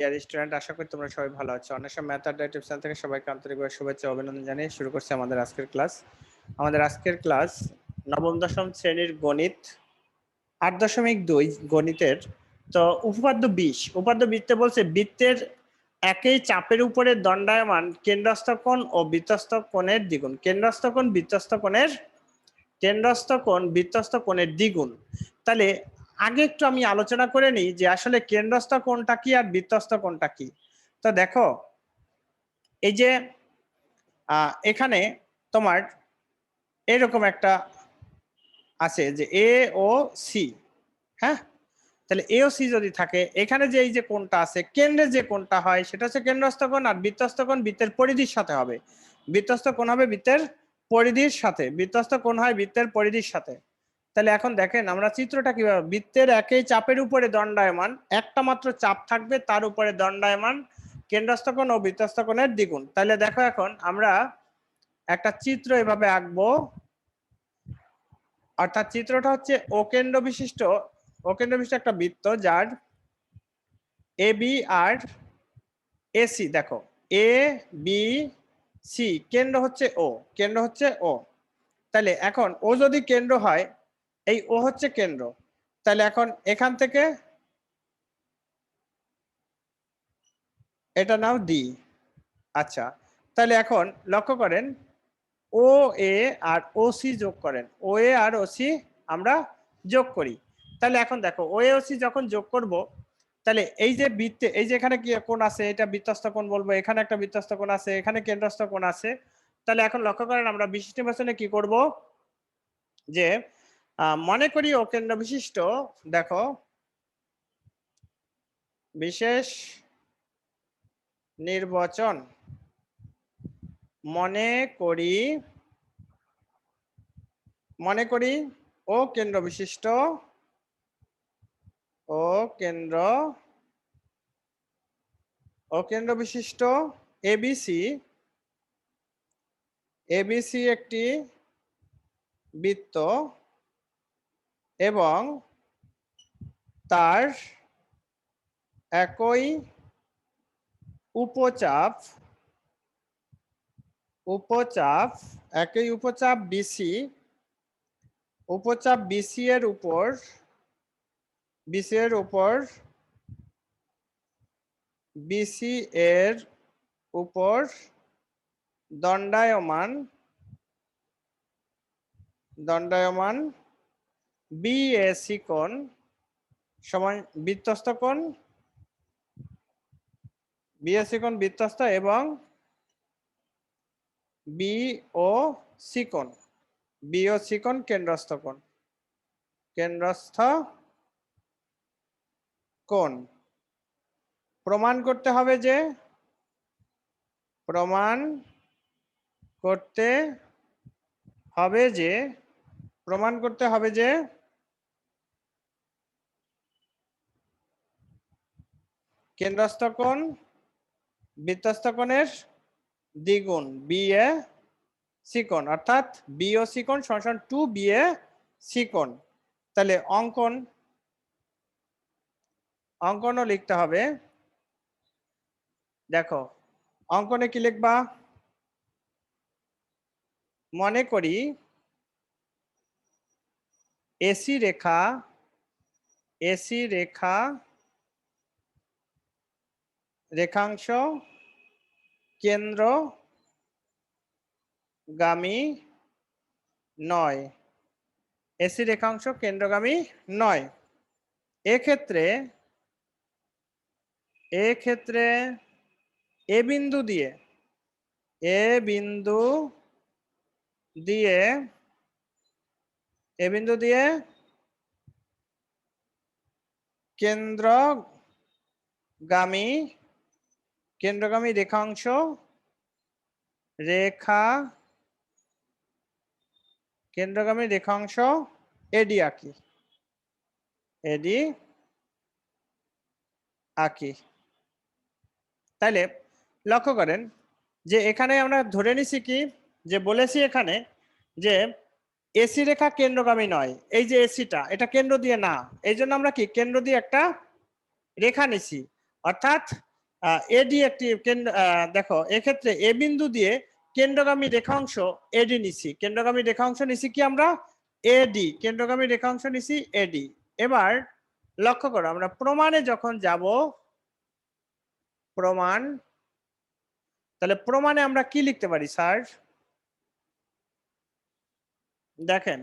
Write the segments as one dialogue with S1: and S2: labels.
S1: Dear student, আশা করি তোমরা সবাই ভালো আছো। অন্বেষণ ম্যাথ আড্ডা ইউটিউব চ্যানেল থেকে সবাইকে আন্তরিকভাবে শুভেচ্ছা ও অভিনন্দন জানিয়ে শুরু করছি আমাদের আজকের ক্লাস। আমাদের আজকের ক্লাস নবম দশম শ্রেণীর গণিত 8.2 গণিতের। তো উপপাদ্য 20, উপপাদ্য 20-তে বলছে বৃত্তের একই চাপের উপরে দণ্ডায়মান কেন্দ্রস্থ কোণ ও বৃত্তস্থ কোণের দ্বিগুণ। কেন্দ্রস্থ কোণ বৃত্তস্থ কোণের দ্বিগুণ। তাহলে আগে একটু আমি আলোচনা করে নিই যে আসলে কেন্দ্রস্থ কোণটা কি আর বৃত্তস্থ কোণটা কি। তো দেখো, এই যে এখানে তোমার এরকম একটা আছে যে এ ও সি। হ্যাঁ, তাহলে এ ও সি যদি থাকে, এখানে যে এই যে কোণটা আছে, কেন্দ্রে যে কোণটা হয় সেটা হচ্ছে কেন্দ্রস্থ কোণ, আর বৃত্তস্থ কোণ বৃত্তের পরিধির সাথে হবে। বৃত্তস্থ কোণ হবে বৃত্তের পরিধির সাথে, বৃত্তস্থ কোণ হয় বৃত্তের পরিধির সাথে। তাহলে এখন দেখেন আমরা চিত্রটা কিভাবে, বৃত্তের একই চাপের উপরে দণ্ডায়মান, একটা মাত্র চাপ থাকবে, তার উপরে দণ্ডায়মান কেন্দ্রস্থ কোণ ও বৃত্তস্থ কোণের দ্বিগুণ। তাহলে দেখো এখন আমরা একটা চিত্র এভাবে আঁকবো, অর্থাৎ চিত্রটা হচ্ছে অকেন্দ্র বিশিষ্ট একটা বৃত্ত যার এ বি আর এসি। দেখো এ বি সি, কেন্দ্র হচ্ছে ও। তাহলে এখন ও যদি কেন্দ্র হয়, এই ও হচ্ছে কেন্দ্র, তাহলে এখন এখান থেকে এটা নাও ডি। আচ্ছা, তাহলে এখন লক্ষ্য করেন ও এ আর ও সি যোগ করেন, ও এ আর ও সি আমরা যোগ করি। তাহলে এখন দেখো ও এ ও সি যখন যোগ করব, তাহলে এই যে বৃত্তে এই যে এখানে কি কোণ আছে, এটা বৃত্তস্থ কোণ বলবো, এখানে একটা বৃত্তস্থ কোণ আছে, এখানে কেন্দ্রস্থ কোণ আছে। তাহলে এখন লক্ষ্য করেন আমরা বিশিষ্ট নির্বাচনে কি করব, যে মনে করি ও কেন্দ্র বিশিষ্ট, দেখো বিশেষ নির্বাচন, মনে করি ও কেন্দ্র বিশিষ্ট এবিসি একটি বৃত্ত এবং তার একই উপচাপ বিসি, উপচাপ বিসি এর উপর দণ্ডায়মান বিএসি কোণ সমান বৃত্তস্থ কোণ, বিএসি কোণ বৃত্তস্থ এবং বিওসি কোণ কেন্দ্রস্থ কোণ। প্রমাণ করতে হবে যে কেন্দ্রস্থ কোণ বৃত্তস্থ কোণের দ্বিগুণ বিএসি কোণ, অর্থাৎ বিওসি কোণ সমান 2 বিএসি কোণ। তাহলে অঙ্কনও লিখতে হবে। দেখো অঙ্কনে কি লিখবা, মনে করি এসি রেখাংশ কেন্দ্রগামী নয়, এসি রেখাংশ কেন্দ্রগামী নয়। এক্ষেত্রে এ বিন্দু দিয়ে কেন্দ্রগামী রেখাংশ এডি আঁকি। তাহলে লক্ষ্য করেন যে এখানে আমরা ধরে নিছি কি, যে বলেছি এখানে যে এসি রেখা কেন্দ্রগামী নয়, এই যে এসিটা এটা কেন্দ্র দিয়ে না, এই জন্য আমরা কি কেন্দ্র দিয়ে একটা রেখা নিছি, অর্থাৎ এডি একটি দেখো এক্ষেত্রে এ বিন্দু দিয়ে কেন্দ্রগামী রেখাংশ এডি নিছি, কেন্দ্রগামী রেখাংশ নিছি কি আমরা এডি, কেন্দ্রগামী রেখাংশ নিছি এডি। এবার লক্ষ্য করো আমরা প্রমাণে যখন যাব, প্রমাণ, তাহলে প্রমাণে আমরা কি লিখতে পারি স্যার? দেখেন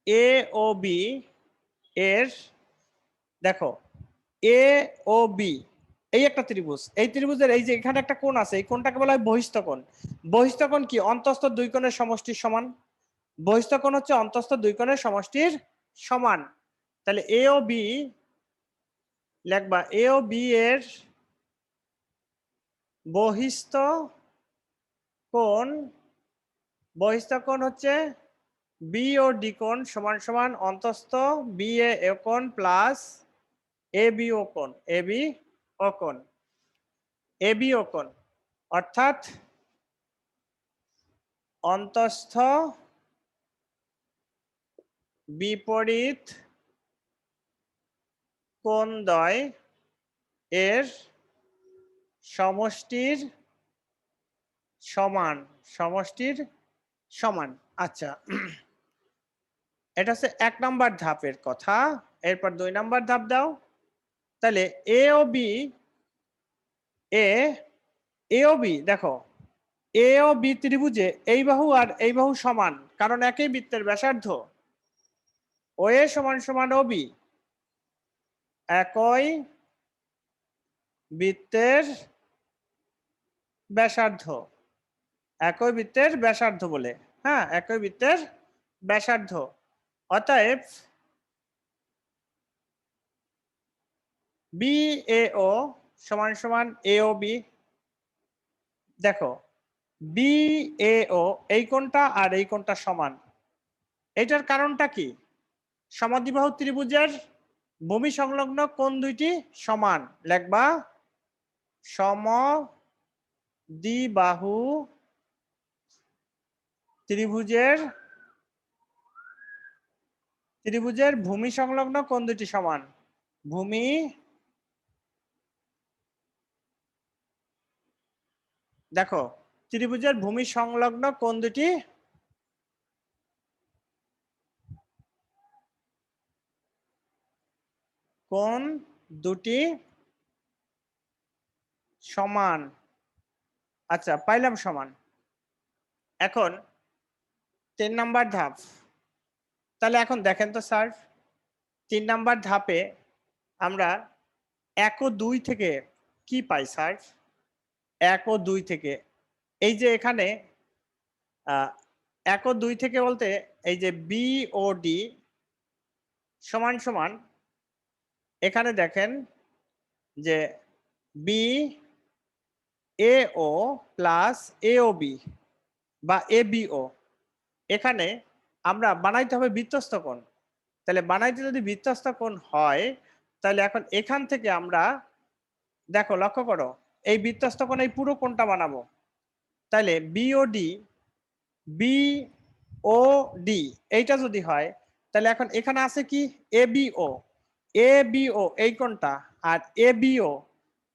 S1: এ ও বি এর, দেখো এ ও বি এই একটা ত্রিভুজ, এই ত্রিভুজের এই যে এখানে একটা কোণ আছে, এই কোণটাকে বলা হয় বহিস্থ কোণ। বহিস্থ কোণ কি? অন্তঃস্থ দুই কোণের সমষ্টির সমান। বহিস্থ কোণ হচ্ছে অন্তঃস্থ দুই কোণের সমষ্টির সমান। তাহলে এ ও বি লিখবা, এ ও বি এর বহিস্থ কোণ, বহিস্থ কোণ হচ্ছে বি ও ডি কোণ সমান সমান অন্তঃস্থ বি এ কোণ প্লাস এ বি ও কোণ, এ বি ও কোণ, এ বি ও কোণ অর্থাৎ অন্তঃস্থ বিপরীত কোণদ্বয় এর সমষ্টির সমান, সমষ্টির সমান। আচ্ছা, এটা হচ্ছে 1 নম্বর ধাপের কথা। এরপর 2 নম্বর ধাপ দাও। তাহলে এ ও বি, এ ও বি দেখো এ ও বি ত্রিভুজে এই বাহু আর এই বাহু সমান, কারণ একই বৃত্তের ব্যাসার্ধ। ও এ সমান সমান ও বি, একই বৃত্তের ব্যাসার্ধ, একই বৃত্তের ব্যাসার্ধ বলে, হ্যাঁ একই বৃত্তের ব্যাসার্ধ। অতএব বি এ ও সমান সমান এ ও বি। দেখো বি এ ও এই কোণটা আর এই কোণটা সমান, এটার কারণটা কি? সমদ্বিবাহু ত্রিভুজের ভূমি সংলগ্ন কোণ দুইটি সমান। লিখবা সমদ্বিবাহু ত্রিভুজের ভূমি সংলগ্ন কোণ দুটি সমান। ভূমি দেখো ত্রিভুজের ভূমি সংলগ্ন কোণ দুটি সমান। আচ্ছা পাইলাম সমান। এখন 3 নম্বর ধাপ। তাহলে এখন দেখেন তো স্যার 3 নম্বর ধাপে আমরা 1 ও 2 থেকে কি পাই স্যার? 1 ও 2 থেকে এই যে এখানে 1 ও 2 থেকে বলতে এই যে বি ও ডি সমান সমান, এখানে দেখেন যে B A O plus A O B বা এ বি ও, এখানে আমরা বানাইতে হবে বৃত্তস্থ কোণ। তাহলে বানাইতে যদি বৃত্তস্থ কোণ হয়, তাহলে এখন এখান থেকে আমরা দেখো লক্ষ্য করো এই বৃত্তস্থ কোণ এই পুরো কোণটা বানাবো। তাহলে বিওডি, বি ও ডি এইটা যদি হয়, তাহলে এখন এখানে আছে কি A B O, A B ও এই কোণটা আর এ বি ও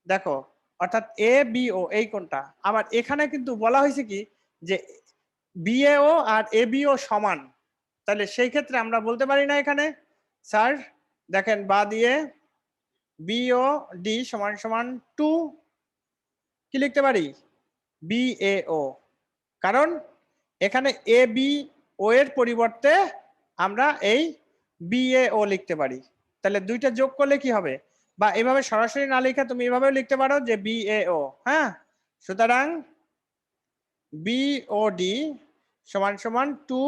S1: দেখো, অর্থাৎ এ বি ও এই কোণটা। আবার এখানে কিন্তু বলা হয়েছে কি যে বিএও আর এ বি ও সমান। তাহলে সেই ক্ষেত্রে আমরা বলতে পারি না এখানে স্যার দেখেন বা দিয়ে বি ও ডি সমান সমান 2 কি লিখতে পারি বি এ ও, কারণ এখানে এ বি ও এর পরিবর্তে আমরা এই বি এ ও লিখতে পারি। তাহলে দুইটা যোগ করলে কি হবে, বা এভাবে সরাসরি না লিখে তুমি এভাবেও লিখতে পারো যে বি এ ও। হ্যাঁ, সুতরাং বি ও ডি সমান সমান 2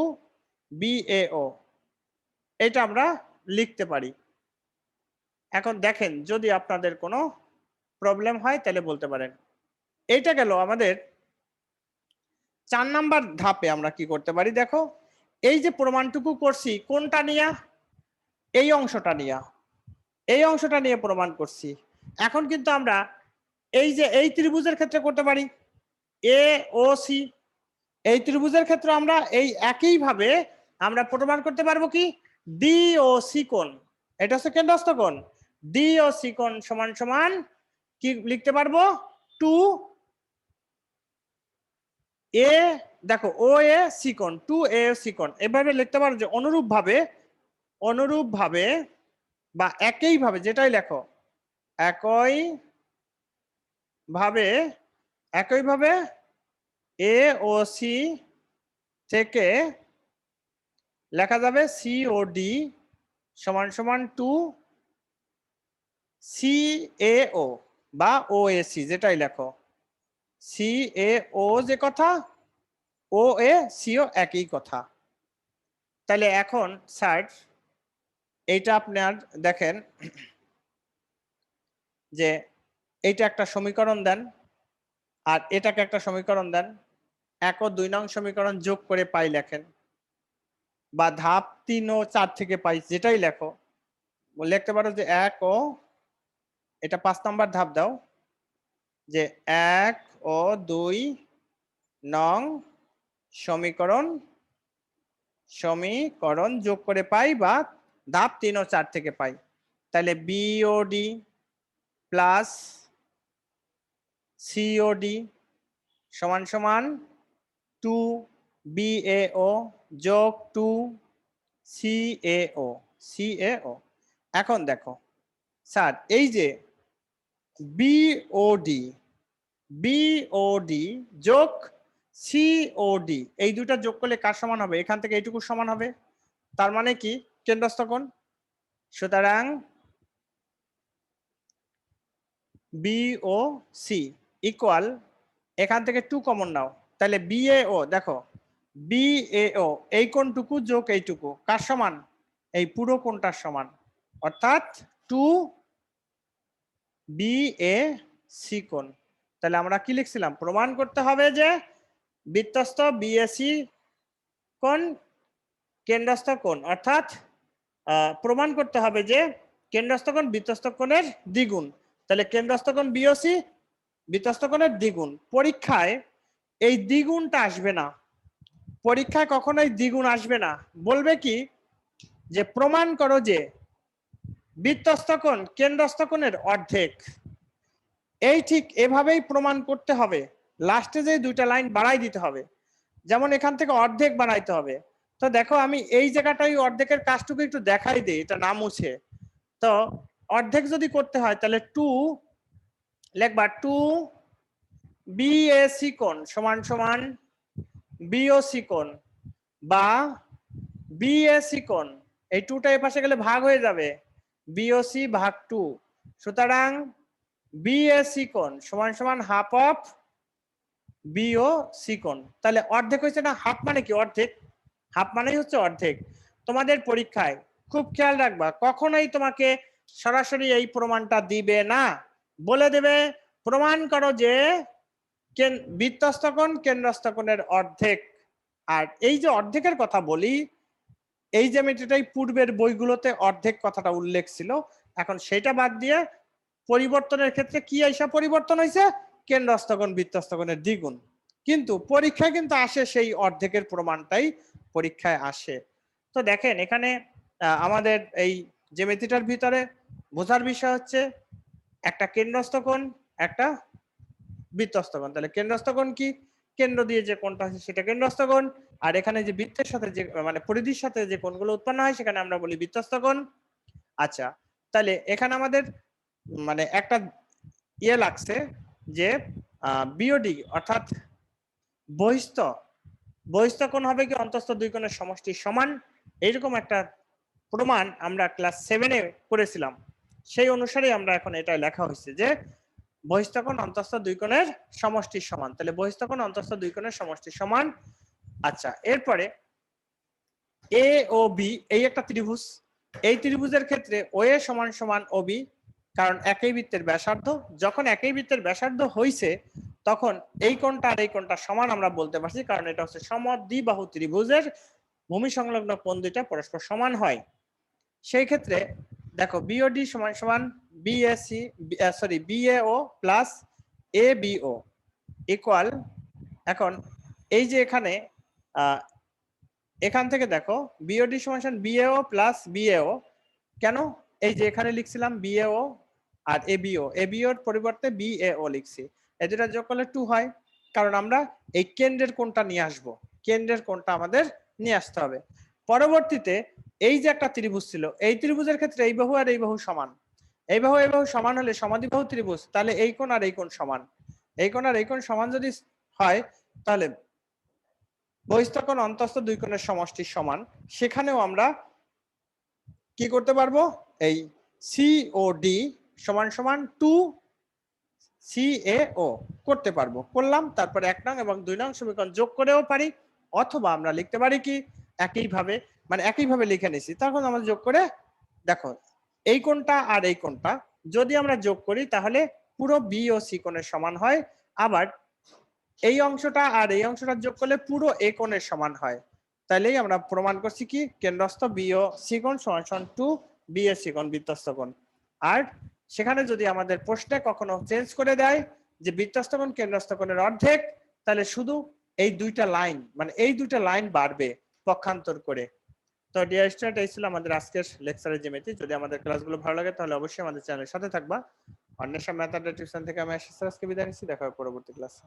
S1: বি এ ও, এটা আমরা লিখতে পারি। এখন দেখেন যদি আপনাদের কোনো প্রবলেম হয় তাহলে বলতে পারেন। এইটা গেল আমাদের 4 নাম্বার ধাপে আমরা কি করতে পারি। দেখো এই যে প্রমাণটুকু করছি কোনটা নিয়ে, এই অংশটা নিয়ে, এই অংশটা নিয়ে প্রমাণ করছি। এখন কিন্তু আমরা এই যে এই ত্রিভুজের ক্ষেত্রে করতে পারি এ ও সি, এই ত্রিভুজের ক্ষেত্রে আমরা এই একই ভাবে আমরা প্রমাণ করতে পারবো কি ডি ও সি কোণ, এটা হচ্ছে কেন্দ্রস্থ কোণ। ডি ও সি কোণ সমান সমান কি লিখতে পারবো? 2 এ, দেখো ও এ সি কোণ, 2 এ সি কোণ এভাবে লিখতে পারো যে অনুরূপভাবে বা একইভাবে, যেটাই লেখো একইভাবে এ ও সি থেকে লেখা যাবে সি ও ডি সমান সমান 2 সি এ ও বা ও এ সি, যেটাই লেখো সি এ ও যে কথা, ও এ সি ও একই কথা। তাহলে এখন স্যার এইটা আপনার দেখেন যে এইটা একটা সমীকরণ দেন আর এটাকে একটা সমীকরণ দেন, 1 ও 2 নং সমীকরণ যোগ করে পাই লেখেন, বা ধাপ 3 ও 4 থেকে পাই, যেটাই লেখো লিখতে পারো যে 1 ও, এটা 5 নাম্বার ধাপ দাও, যে 1 ও 2 নং সমীকরণ যোগ করে পাই বা ধাপ 3 ও 4 থেকে পাই। তাহলে বিওডি প্লাস সিওডি সমান সমান 2 বিএও যোগ 2 সিএও। এখন দেখো স্যার এই যে বিওডি যোগ সিওডি এই দুটা যোগ করলে কার সমান হবে? এখান থেকে এইটুকু সমান হবে, তার মানে কি কেন্দ্রস্থ কোণ। সুতরাং বিও সি ইকুয়াল, এখান থেকে 2 কমন নাও, তাহলে বিএও, দেখো বিএও এই কোণটুকু যোগ এইটুকু কার সমান? এই পুরো কোণটার সমান, অর্থাৎ 2 বিএ সি কোণ। তাহলে আমরা কি লিখছিলাম? প্রমাণ করতে হবে যে বৃত্তস্থ বিএসি কোণ কেন্দ্রস্থ কোণ, অর্থাৎ প্রমাণ করতে হবে যে কেন্দ্রস্থ কোণ বৃত্তস্থ কোণের দ্বিগুণ। তাহলে কেন্দ্রস্থ কোণ বিওসি বৃত্তস্থ কোণের দ্বিগুণ। পরীক্ষায় এই দ্বিগুণটা আসবে না, পরীক্ষায় কখনোই দ্বিগুণ আসবে না। বলবে কি যে প্রমাণ করো যে বৃত্তস্থ কোণ কেন্দ্রস্থ কোণের অর্ধেক। এই ঠিক এভাবেই প্রমাণ করতে হবে, লাস্টে যে দুইটা লাইন বাড়াই দিতে হবে, যেমন এখান থেকে অর্ধেক বানাইতে হবে। তো দেখো আমি এই জায়গাটাই অর্ধেকের কাজটুকু একটু দেখাই দিই, এটা না মুছে। তো অর্ধেক যদি করতে হয় তাহলে 2 লিখবা, 2 বিএসি কোণ সমান সমান বিওসি কোণ বা বিএসি কোণ, এই 2টা এই পাশে গেলে ভাগ হয়ে যাবে, বিওসি ভাগ 2। সুতরাং বিএসি কোণ সমান সমান হাফ অফ বিওসি কোণ। তাহলে অর্ধেক হয়েছে না? হাফ মানে কি? অর্ধেক। হাফ মানেই হচ্ছে অর্ধেক। তোমাদের পরীক্ষায় খুব খেয়াল রাখবা, কখনোই তোমাকে সরাসরি এই প্রমাণটা দিবে না, বলে দেবে প্রমাণ করো যে বৃত্তস্থ কোণ কেন্দ্রস্থ কোণের অর্ধেক। আর এই যে অর্ধেকের কথা বলি, এই জ্যামিতিটাই পূর্বের বইগুলোতে অর্ধেক কথাটা উল্লেখ ছিল, এখন সেটা বাদ দিয়ে পরিবর্তনের ক্ষেত্রে কি এইসব পরিবর্তন হয়েছে? কেন্দ্রস্থ কোণ বৃত্তস্থ কোণের দ্বিগুণ। কিন্তু পরীক্ষায় কিন্তু আসে সেই অর্ধেকের প্রমাণটাই পরীক্ষায় আসে। তো দেখেন এখানে আমাদের এই জ্যামিতিটার ভিতরে বোঝার বিষয় হচ্ছে একটা কেন্দ্রস্থ কোণ, একটা বৃত্তস্থ কোণ। তাহলে কেন্দ্রস্থ কোণ কি? কেন্দ্র দিয়ে যে কোণটা আছে সেটা কেন্দ্রস্থ কোণ, আর এখানে যে বৃত্তের সাথে যে মানে পরিধির সাথে যে কোণগুলো উৎপন্ন হয় সেখানে আমরা বলি বৃত্তস্থ কোণ। আচ্ছা, তাহলে এখানে আমাদের মানে একটা ইয়ে লাগছে যে বিওডি অর্থাৎ বহিস্থ কোণ হবে কি অন্তঃস্থ দুই কোণের সমষ্টি সমান, এইরকম একটা প্রমাণ আমরা ক্লাস 7-এ করেছিলাম। সেই অনুসারে আমরা এখন এটা লেখা হয়েছে যে বহিস্থ কোণ অন্তঃস্থ দুই কোণের সমষ্টি সমান। তাহলে বহিস্থ কোণ অন্তঃস্থ দুই কোণের সমষ্টি সমান। আচ্ছা, এরপরে এ ও বি এই একটা ত্রিভুজ, এই ত্রিভুজের ক্ষেত্রে ও এ সমান সমান ও বি, কারণ একই বৃত্তের ব্যাসার্ধ। যখন একই বৃত্তের ব্যাসার্ধ হইছে তখন এই কোণটা আর এই কোণটা সমান আমরা বলতে পারছি, কারণ এটা হচ্ছে সমদ্বিবাহু ত্রিভুজের ভূমি সংলগ্ন কোণ দুইটা পরস্পর সমান হয়। সেই ক্ষেত্রে দেখো বিওডি সমান সমান বিএও প্লাস এ বিও ইকুয়াল, এখন এই যে এখানে এখান থেকে দেখো বিওডি সমান বিএও প্লাস বিএও, কেন এই যে এখানে লিখছিলাম বিএও আর এবিও, এবিওর পরিবর্তে বিএও লিখছি, এই দুটা যোগ করলে 2 হয়, কারণ আমরা এই কেন্দ্রের কোণটা নিয়ে আসব, কেন্দ্রের কোণটা আমাদের নিয়ে আসতে হবে। পরবর্তীতে এই যে একটা ত্রিভুজ ছিল, এই ত্রিভুজের ক্ষেত্রে এই বাহু আর এই বাহু সমান, এই বাহু সমান হলে সমাদ্বিবাহু ত্রিভুজ, তাহলে এই কোণ আর এই কোণ সমান, এই কোণ আর এই কোণ সমান যদি হয় তাহলে বহিস্থ কোণ অন্তঃস্থ দুই কোণের সমষ্টির সমান, সেখানেও আমরা কি করতে পারবো, এই সিওডি সমান সমান 2 CAO করতে পারবো, করলাম। তারপরে 1 নং এবং 2 নং সমীকরণ যোগ করেও পারি, অথবা আমরা লিখতে পারি কি একইভাবে, মানে একইভাবে লিখে নিছি, তখন আমরা যোগ করে দেখো এই কোণটা আর এই কোণটা যদি আমরা যোগ করি তাহলে পুরো বি ও সি কোণের সমান হয়, আবার এই অংশটা আর এই অংশটা যোগ করলে পুরো এ কোণের সমান হয়। তাইলেই আমরা প্রমাণ করছি কি কেন্দ্রস্থ বি ও সি কোণ সমান সমান 2 বি এ সি কোণ বৃত্তস্থ কোণ। আর সেখানে যদি আমাদের প্রশ্নে কখনো চেঞ্জ করে দেয় যে বৃত্তস্থ কোণ কেন্দ্রস্থ কোণের অর্ধেক, তাহলে শুধু এই দুইটা লাইন, মানে এই দুইটা লাইন বাড়বে পক্ষান্তর করে। তো ডিয়ার স্টুডেন্ট, এই ছিল আমাদের আজকের লেকচারের জ্যামিতি। যদি আমাদের ক্লাসগুলো ভালো লাগে তাহলে অবশ্যই আমাদের চ্যানেলের সাথে থাকবা। অন্বেষণ ম্যাথড টিউশন থেকে আমি আজকে বিদায় নিচ্ছি, দেখা হবে পরবর্তী ক্লাসে।